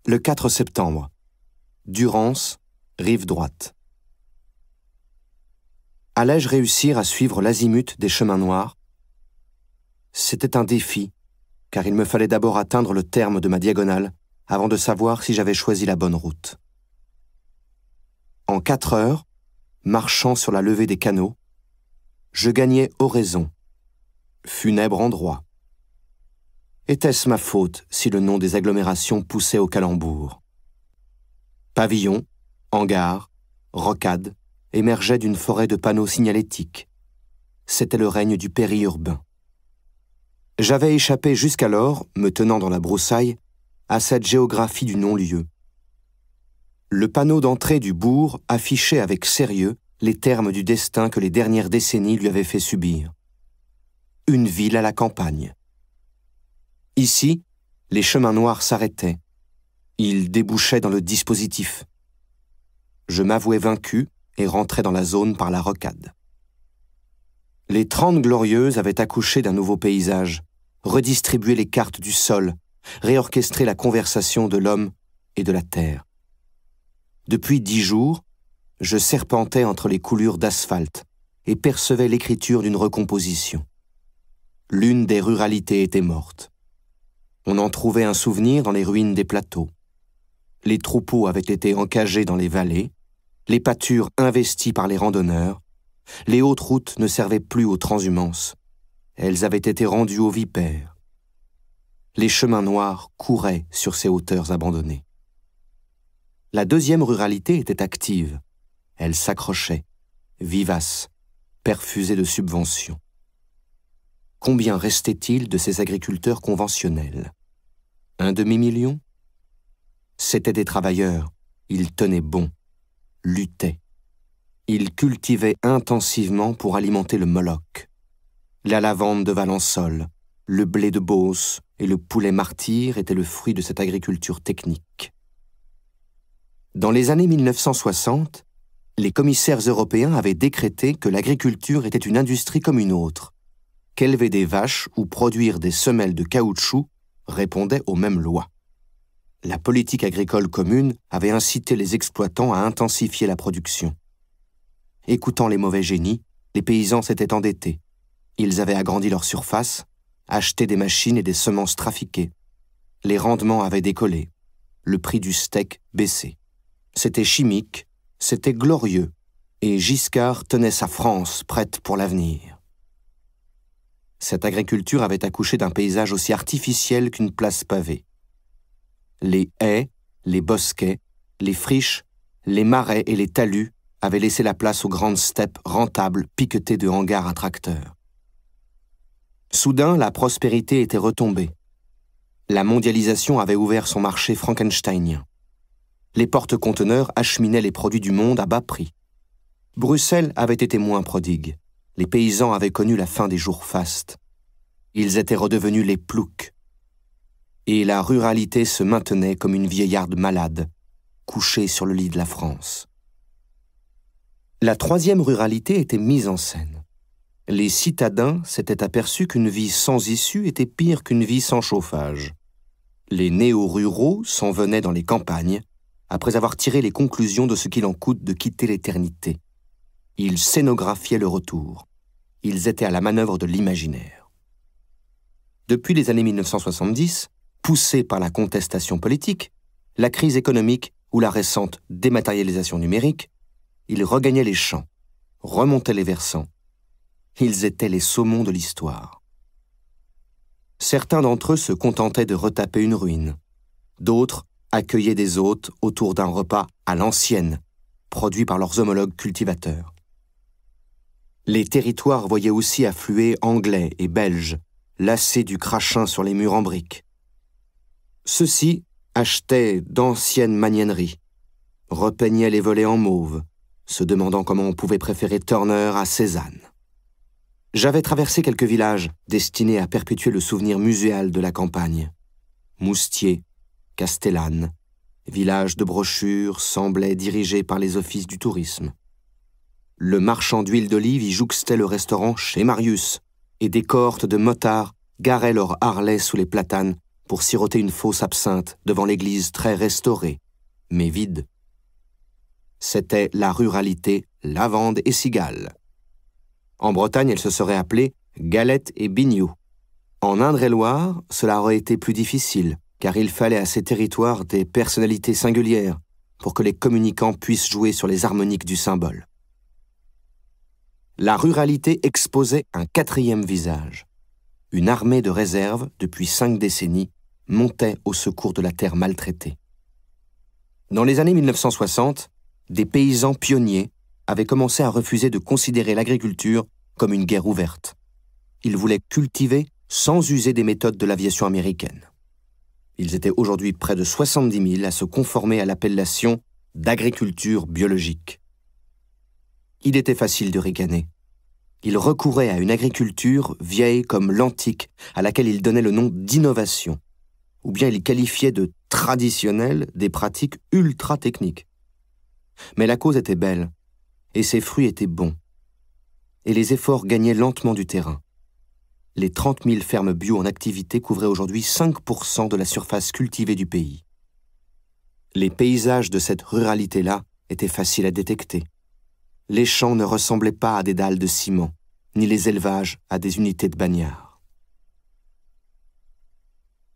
Le 4 septembre. Durance, rive droite. Allais-je réussir à suivre l'azimut des chemins noirs? C'était un défi, car il me fallait d'abord atteindre le terme de ma diagonale avant de savoir si j'avais choisi la bonne route. En 4 heures, marchant sur la levée des canaux, je gagnais Oraison, funèbre endroit. Était-ce ma faute si le nom des agglomérations poussait au calembour? Pavillons, hangars, rocades émergeaient d'une forêt de panneaux signalétiques. C'était le règne du périurbain. J'avais échappé jusqu'alors, me tenant dans la broussaille, à cette géographie du non-lieu. Le panneau d'entrée du bourg affichait avec sérieux les termes du destin que les dernières décennies lui avaient fait subir. Une ville à la campagne. Ici, les chemins noirs s'arrêtaient. Ils débouchaient dans le dispositif. Je m'avouais vaincu et rentrais dans la zone par la rocade. Les 30 Glorieuses avaient accouché d'un nouveau paysage, redistribué les cartes du sol, réorchestré la conversation de l'homme et de la terre. Depuis 10 jours, je serpentais entre les coulures d'asphalte et percevais l'écriture d'une recomposition. L'une des ruralités était morte. On en trouvait un souvenir dans les ruines des plateaux. Les troupeaux avaient été encagés dans les vallées, les pâtures investies par les randonneurs, les hautes routes ne servaient plus aux transhumances. Elles avaient été rendues aux vipères. Les chemins noirs couraient sur ces hauteurs abandonnées. La deuxième ruralité était active. Elle s'accrochait, vivace, perfusée de subventions. Combien restait-il de ces agriculteurs conventionnels? 1 demi-million? C'étaient des travailleurs, ils tenaient bon, luttaient. Ils cultivaient intensivement pour alimenter le Moloch. La lavande de Valençol, le blé de Beauce et le poulet martyr étaient le fruit de cette agriculture technique. Dans les années 1960, les commissaires européens avaient décrété que l'agriculture était une industrie comme une autre, qu'élever des vaches ou produire des semelles de caoutchouc répondait aux mêmes lois. La politique agricole commune avait incité les exploitants à intensifier la production. Écoutant les mauvais génies, les paysans s'étaient endettés. Ils avaient agrandi leur surface, acheté des machines et des semences trafiquées. Les rendements avaient décollé. Le prix du steak baissé. C'était chimique, c'était glorieux, et Giscard tenait sa France prête pour l'avenir. Cette agriculture avait accouché d'un paysage aussi artificiel qu'une place pavée. Les haies, les bosquets, les friches, les marais et les talus avaient laissé la place aux grandes steppes rentables piquetées de hangars à tracteurs. Soudain, la prospérité était retombée. La mondialisation avait ouvert son marché frankensteinien. Les porte-conteneurs acheminaient les produits du monde à bas prix. Bruxelles avait été moins prodigue. Les paysans avaient connu la fin des jours fastes. Ils étaient redevenus les ploucs. Et la ruralité se maintenait comme une vieillarde malade, couchée sur le lit de la France. La troisième ruralité était mise en scène. Les citadins s'étaient aperçus qu'une vie sans issue était pire qu'une vie sans chauffage. Les néo-ruraux s'en venaient dans les campagnes, après avoir tiré les conclusions de ce qu'il en coûte de quitter l'éternité. Ils scénographiaient le retour. Ils étaient à la manœuvre de l'imaginaire. Depuis les années 1970, poussés par la contestation politique, la crise économique ou la récente dématérialisation numérique, ils regagnaient les champs, remontaient les versants. Ils étaient les saumons de l'histoire. Certains d'entre eux se contentaient de retaper une ruine. D'autres accueillaient des hôtes autour d'un repas à l'ancienne, produit par leurs homologues cultivateurs. Les territoires voyaient aussi affluer Anglais et Belges, lassés du crachin sur les murs en briques. Ceux-ci achetaient d'anciennes magnaneries, repeignaient les volets en mauve, se demandant comment on pouvait préférer Turner à Cézanne. J'avais traversé quelques villages destinés à perpétuer le souvenir muséal de la campagne. Moustier, Castellane, villages de brochures semblaient dirigés par les offices du tourisme. Le marchand d'huile d'olive y jouxtait le restaurant chez Marius, et des cohortes de motards garaient leurs Harley sous les platanes pour siroter une fausse absinthe devant l'église très restaurée, mais vide. C'était la ruralité lavande et cigale. En Bretagne, elle se serait appelée galette et biniou. En Indre-et-Loire, cela aurait été plus difficile, car il fallait à ces territoires des personnalités singulières pour que les communicants puissent jouer sur les harmoniques du symbole. La ruralité exposait un quatrième visage. Une armée de réserve, depuis 5 décennies, montait au secours de la terre maltraitée. Dans les années 1960, des paysans pionniers avaient commencé à refuser de considérer l'agriculture comme une guerre ouverte. Ils voulaient cultiver sans user des méthodes de l'aviation américaine. Ils étaient aujourd'hui près de 70 000 à se conformer à l'appellation d'agriculture biologique. Il était facile de ricaner. Ils recouraient à une agriculture vieille comme l'antique, à laquelle ils donnaient le nom d'innovation, ou bien ils qualifiaient de traditionnelle des pratiques ultra-techniques. Mais la cause était belle, et ses fruits étaient bons. Et les efforts gagnaient lentement du terrain. Les 30 000 fermes bio en activité couvraient aujourd'hui 5% de la surface cultivée du pays. Les paysages de cette ruralité-là étaient faciles à détecter. Les champs ne ressemblaient pas à des dalles de ciment, ni les élevages à des unités de bagnards.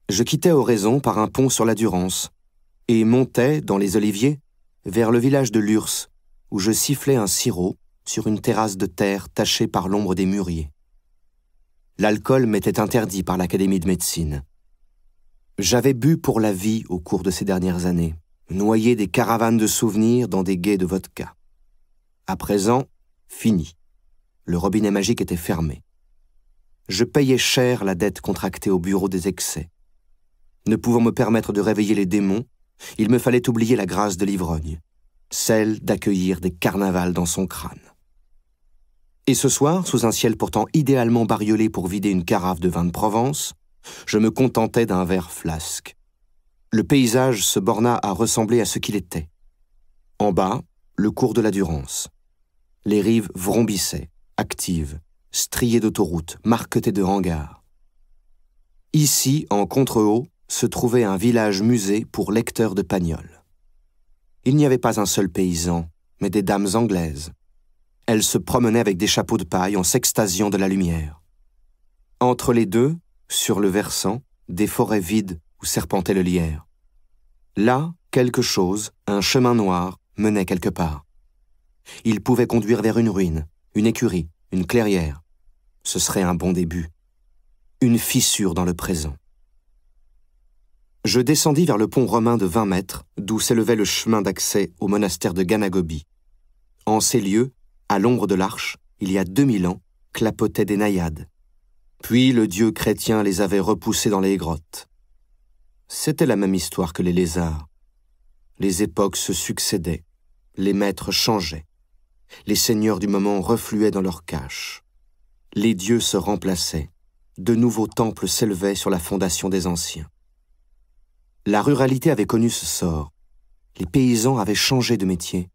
Je quittais Oraison par un pont sur la Durance et montais, dans les oliviers, vers le village de Lurs, où je sifflais un sirop sur une terrasse de terre tachée par l'ombre des mûriers. L'alcool m'était interdit par l'Académie de médecine. J'avais bu pour la vie au cours de ces dernières années, noyé des caravanes de souvenirs dans des gués de vodka. À présent, fini. Le robinet magique était fermé. Je payais cher la dette contractée au bureau des excès. Ne pouvant me permettre de réveiller les démons, il me fallait oublier la grâce de l'ivrogne, celle d'accueillir des carnavals dans son crâne. Et ce soir, sous un ciel pourtant idéalement bariolé pour vider une carafe de vin de Provence, je me contentais d'un verre flasque. Le paysage se borna à ressembler à ce qu'il était. En bas, le cours de la Durance. Les rives vrombissaient, actives, striées d'autoroutes, marquetées de hangars. Ici, en contre-haut, se trouvait un village-musée pour lecteurs de Pagnol. Il n'y avait pas un seul paysan, mais des dames anglaises. Elles se promenaient avec des chapeaux de paille en s'extasiant de la lumière. Entre les deux, sur le versant, des forêts vides où serpentait le lierre. Là, quelque chose, un chemin noir, menait quelque part. Il pouvait conduire vers une ruine, une écurie, une clairière. Ce serait un bon début. Une fissure dans le présent. Je descendis vers le pont romain de 20 mètres, d'où s'élevait le chemin d'accès au monastère de Ganagobi. En ces lieux, à l'ombre de l'arche, il y a 2000 ans, clapotaient des naïades. Puis le dieu chrétien les avait repoussés dans les grottes. C'était la même histoire que les lézards. Les époques se succédaient, les maîtres changeaient. Les seigneurs du moment refluaient dans leurs caches. Les dieux se remplaçaient. De nouveaux temples s'élevaient sur la fondation des anciens. La ruralité avait connu ce sort. Les paysans avaient changé de métier.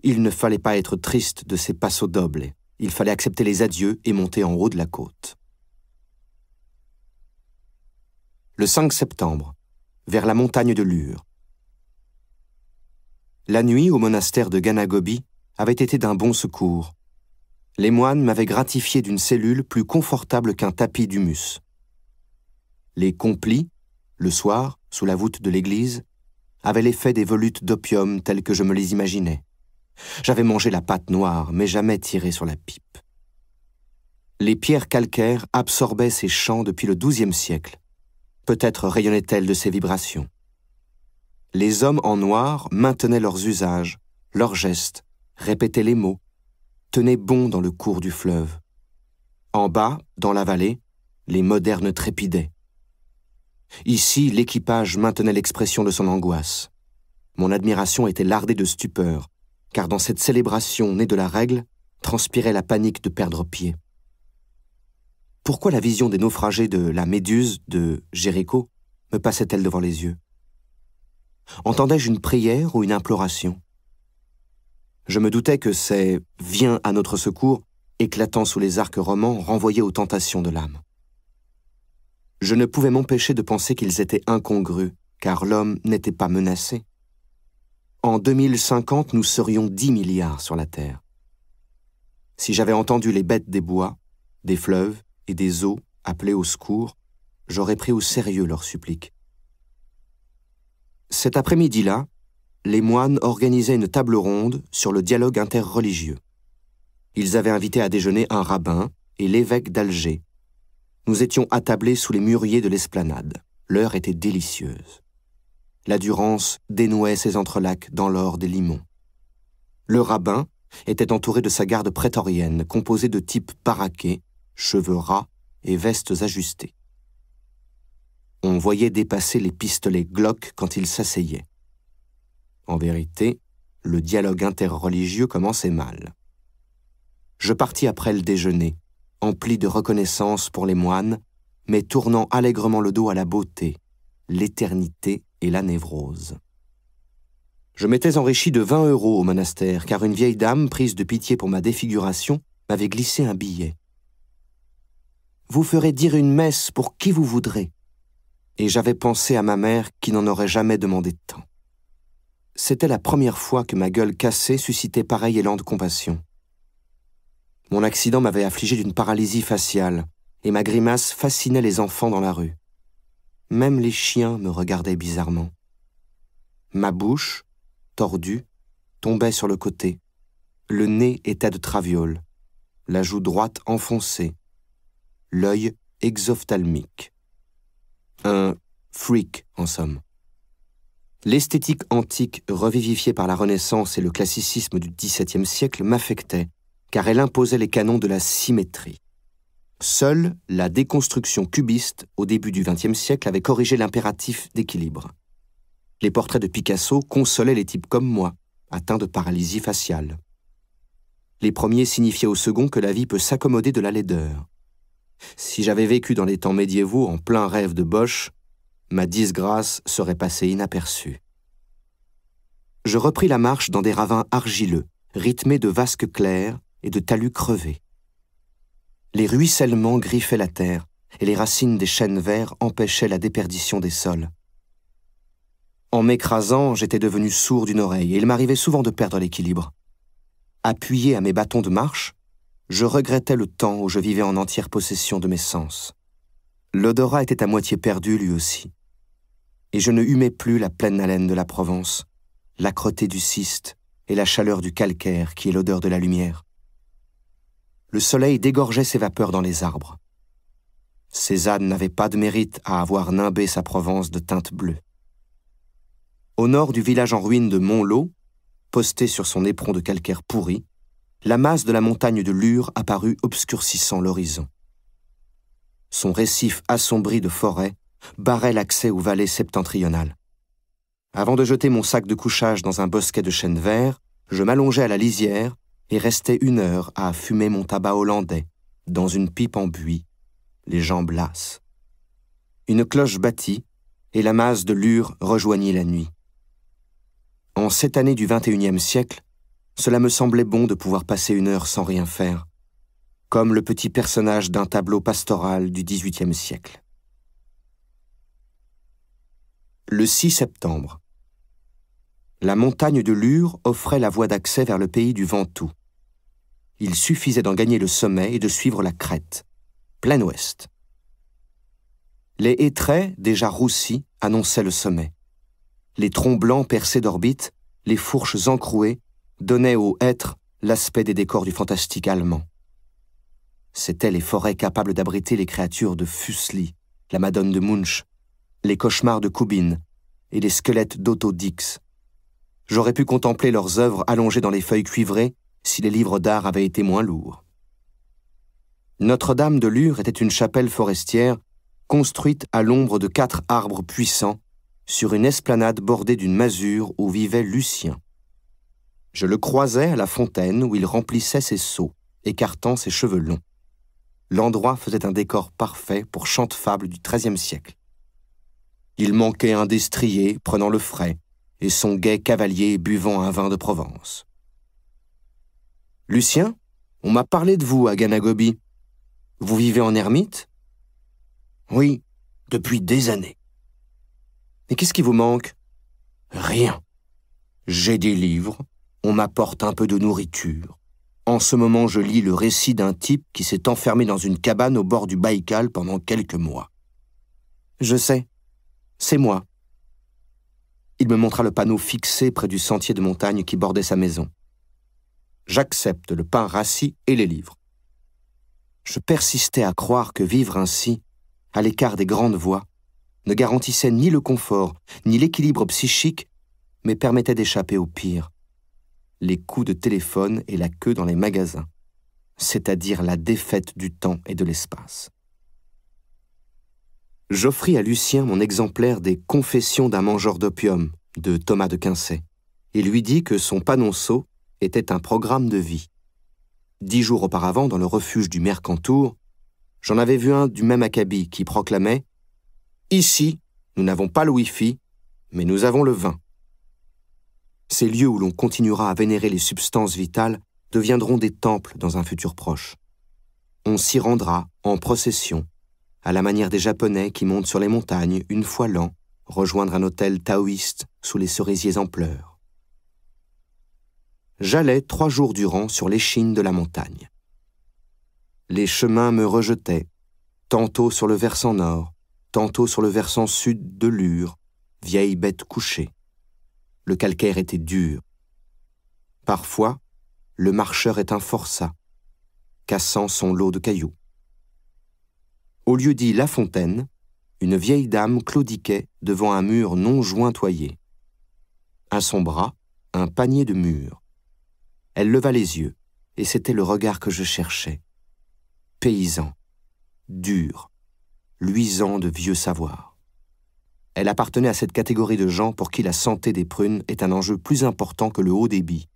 Il ne fallait pas être triste de ces passo doble. Il fallait accepter les adieux et monter en haut de la côte. Le 5 septembre, vers la montagne de Lure. La nuit au monastère de Ganagobi avait été d'un bon secours. Les moines m'avaient gratifié d'une cellule plus confortable qu'un tapis d'humus. Les complis, le soir, sous la voûte de l'église, avaient l'effet des volutes d'opium telles que je me les imaginais. J'avais mangé la pâte noire, mais jamais tiré sur la pipe. Les pierres calcaires absorbaient ces chants depuis le XIIe siècle. Peut-être rayonnaient-elles de ces vibrations. Les hommes en noir maintenaient leurs usages, leurs gestes, répétaient les mots, tenaient bon dans le cours du fleuve. En bas, dans la vallée, les modernes trépidaient. Ici, l'équipage maintenait l'expression de son angoisse. Mon admiration était lardée de stupeur, car dans cette célébration née de la règle, transpirait la panique de perdre pied. Pourquoi la vision des naufragés de la Méduse de Jéricho me passait-elle devant les yeux? Entendais-je une prière ou une imploration? Je me doutais que c'est « Viens à notre secours » éclatant sous les arcs romans renvoyait aux tentations de l'âme. Je ne pouvais m'empêcher de penser qu'ils étaient incongrus, car l'homme n'était pas menacé. En 2050, nous serions 10 milliards sur la Terre. Si j'avais entendu les bêtes des bois, des fleuves et des eaux appeler au secours, j'aurais pris au sérieux leurs suppliques. Cet après-midi-là, les moines organisaient une table ronde sur le dialogue interreligieux. Ils avaient invité à déjeuner un rabbin et l'évêque d'Alger. Nous étions attablés sous les mûriers de l'esplanade. L'heure était délicieuse. La Durance dénouait ses entrelacs dans l'or des limons. Le rabbin était entouré de sa garde prétorienne, composée de types baraqués, cheveux ras et vestes ajustées. On voyait dépasser les pistolets Glock quand il s'asseyait. En vérité, le dialogue interreligieux commençait mal. Je partis après le déjeuner, empli de reconnaissance pour les moines, mais tournant allègrement le dos à la beauté, l'éternité et la névrose. Je m'étais enrichi de 20 € au monastère, car une vieille dame, prise de pitié pour ma défiguration, m'avait glissé un billet. « Vous ferez dire une messe pour qui vous voudrez. » Et j'avais pensé à ma mère qui n'en aurait jamais demandé tant. C'était la première fois que ma gueule cassée suscitait pareil élan de compassion. Mon accident m'avait affligé d'une paralysie faciale, et ma grimace fascinait les enfants dans la rue. Même les chiens me regardaient bizarrement. Ma bouche, tordue, tombait sur le côté. Le nez était de traviole, la joue droite enfoncée, l'œil exophthalmique. Un freak, en somme. L'esthétique antique revivifiée par la Renaissance et le classicisme du XVIIe siècle m'affectait, car elle imposait les canons de la symétrie. Seule la déconstruction cubiste au début du XXe siècle avait corrigé l'impératif d'équilibre. Les portraits de Picasso consolaient les types comme moi, atteints de paralysie faciale. Les premiers signifiaient aux seconds que la vie peut s'accommoder de la laideur. Si j'avais vécu dans les temps médiévaux en plein rêve de Bosch, ma disgrâce serait passée inaperçue. Je repris la marche dans des ravins argileux, rythmés de vasques clairs et de talus crevés. Les ruissellements griffaient la terre, et les racines des chênes verts empêchaient la déperdition des sols. En m'écrasant, j'étais devenu sourd d'une oreille, et il m'arrivait souvent de perdre l'équilibre. Appuyé à mes bâtons de marche, je regrettais le temps où je vivais en entière possession de mes sens. L'odorat était à moitié perdu lui aussi. Et je ne humais plus la pleine haleine de la Provence, l'âcreté du cyste et la chaleur du calcaire qui est l'odeur de la lumière. Le soleil dégorgeait ses vapeurs dans les arbres. Cézanne n'avait pas de mérite à avoir nimbé sa Provence de teinte bleue. Au nord du village en ruine de Montlot, posté sur son éperon de calcaire pourri, la masse de la montagne de Lure apparut obscurcissant l'horizon. Son récif assombri de forêts barrait l'accès aux vallées septentrionales. Avant de jeter mon sac de couchage dans un bosquet de chênes verts, je m'allongeai à la lisière et restai 1 heure à fumer mon tabac hollandais, dans une pipe en buis, les jambes lasses. Une cloche battit, et la masse de Lure rejoignit la nuit. En cette année du XXIe siècle, cela me semblait bon de pouvoir passer 1 heure sans rien faire, comme le petit personnage d'un tableau pastoral du XVIIIe siècle. Le 6 septembre. La montagne de Lure offrait la voie d'accès vers le pays du Ventoux. Il suffisait d'en gagner le sommet et de suivre la crête, plein ouest. Les hêtraies, déjà roussis, annonçaient le sommet. Les troncs blancs percés d'orbites, les fourches encrouées, donnaient aux hêtres l'aspect des décors du fantastique allemand. C'étaient les forêts capables d'abriter les créatures de Fuseli, la Madone de Munch, les cauchemars de Kubin et les squelettes d'Otto Dix. J'aurais pu contempler leurs œuvres allongées dans les feuilles cuivrées si les livres d'art avaient été moins lourds. Notre-Dame de Lure était une chapelle forestière construite à l'ombre de 4 arbres puissants sur une esplanade bordée d'une masure où vivait Lucien. Je le croisais à la fontaine où il remplissait ses seaux, écartant ses cheveux longs. L'endroit faisait un décor parfait pour chante-fable du XIIIe siècle. Il manquait un destrier prenant le frais et son gai cavalier buvant un vin de Provence. « Lucien, on m'a parlé de vous à Ganagobi. Vous vivez en ermite ?»« Oui, depuis des années. Et qu'est-ce qui vous manque? Rien. J'ai des livres, on m'apporte un peu de nourriture. En ce moment, je lis le récit d'un type qui s'est enfermé dans une cabane au bord du Baïkal pendant quelques mois. Je sais, c'est moi. Il me montra le panneau fixé près du sentier de montagne qui bordait sa maison. J'accepte le pain rassis et les livres. Je persistais à croire que vivre ainsi, à l'écart des grandes voies, ne garantissait ni le confort, ni l'équilibre psychique, mais permettait d'échapper au pire. Les coups de téléphone et la queue dans les magasins, c'est-à-dire la défaite du temps et de l'espace. J'offris à Lucien mon exemplaire des Confessions d'un mangeur d'opium de Thomas de Quincey et lui dis que son panonceau était un programme de vie. 10 jours auparavant, dans le refuge du Mercantour, j'en avais vu un du même acabit qui proclamait « Ici, nous n'avons pas le Wi-Fi, mais nous avons le vin. » Ces lieux où l'on continuera à vénérer les substances vitales deviendront des temples dans un futur proche. On s'y rendra en procession, à la manière des Japonais qui montent sur les montagnes une fois l'an, rejoindre un hôtel taoïste sous les cerisiers en pleurs. J'allais 3 jours durant sur l'échine de la montagne. Les chemins me rejetaient, tantôt sur le versant nord, tantôt sur le versant sud de Lure, vieille bête couchée. Le calcaire était dur. Parfois, le marcheur est un forçat, cassant son lot de cailloux. Au lieu dit La Fontaine, une vieille dame claudiquait devant un mur non jointoyé. À son bras, un panier de mûres. Elle leva les yeux, et c'était le regard que je cherchais. Paysan, dur, luisant de vieux savoir. Elle appartenait à cette catégorie de gens pour qui la santé des prunes est un enjeu plus important que le haut débit.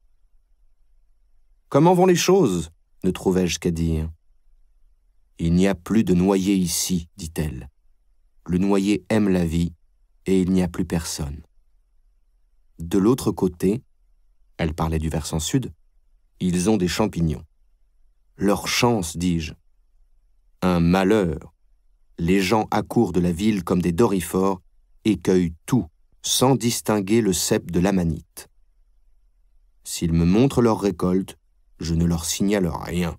« Comment vont les choses ?» ne trouvai-je qu'à dire. « Il n'y a plus de noyer ici, dit-elle. Le noyer aime la vie, et il n'y a plus personne. » De l'autre côté, elle parlait du versant sud, ils ont des champignons. Leur chance, dis-je. Un malheur. Les gens accourent de la ville comme des dorifores et cueillent tout, sans distinguer le cep de l'amanite. S'ils me montrent leur récolte, je ne leur signale rien.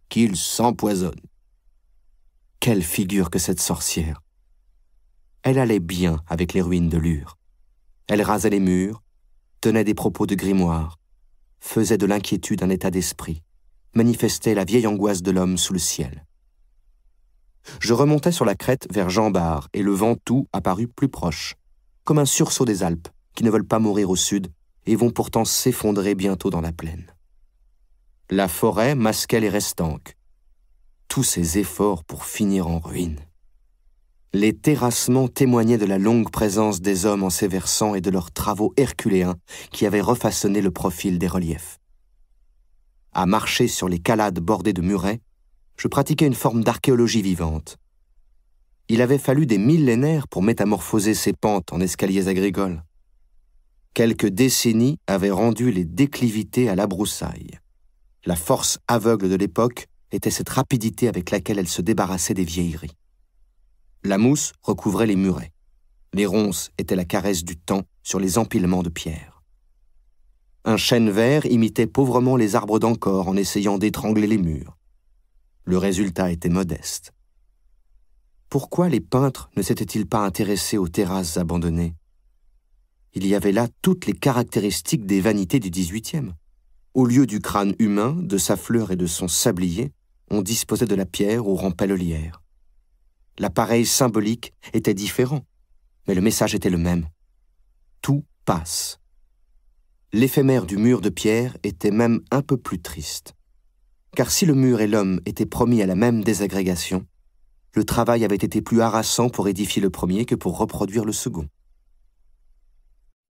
Qu'ils s'empoisonnent. Quelle figure que cette sorcière! Elle allait bien avec les ruines de Lure. Elle rasait les murs, tenait des propos de grimoire, faisait de l'inquiétude un état d'esprit, manifestait la vieille angoisse de l'homme sous le ciel. Je remontais sur la crête vers Jean-Bart et le Ventoux apparut plus proche, comme un sursaut des Alpes qui ne veulent pas mourir au sud et vont pourtant s'effondrer bientôt dans la plaine. La forêt masquait les restanques. Tous ces efforts pour finir en ruine. Les terrassements témoignaient de la longue présence des hommes en ces versants et de leurs travaux herculéens qui avaient refaçonné le profil des reliefs. À marcher sur les calades bordées de murets, je pratiquais une forme d'archéologie vivante. Il avait fallu des millénaires pour métamorphoser ces pentes en escaliers agricoles. Quelques décennies avaient rendu les déclivités à la broussaille. La force aveugle de l'époque était cette rapidité avec laquelle elle se débarrassait des vieilleries. La mousse recouvrait les murets. Les ronces étaient la caresse du temps sur les empilements de pierres. Un chêne vert imitait pauvrement les arbres d'Ancor en essayant d'étrangler les murs. Le résultat était modeste. Pourquoi les peintres ne s'étaient-ils pas intéressés aux terrasses abandonnées? Il y avait là toutes les caractéristiques des vanités du XVIIIe. Au lieu du crâne humain, de sa fleur et de son sablier, on disposait de la pierre où rampait le lierre. L'appareil symbolique était différent, mais le message était le même. Tout passe. L'éphémère du mur de pierre était même un peu plus triste. Car si le mur et l'homme étaient promis à la même désagrégation, le travail avait été plus harassant pour édifier le premier que pour reproduire le second.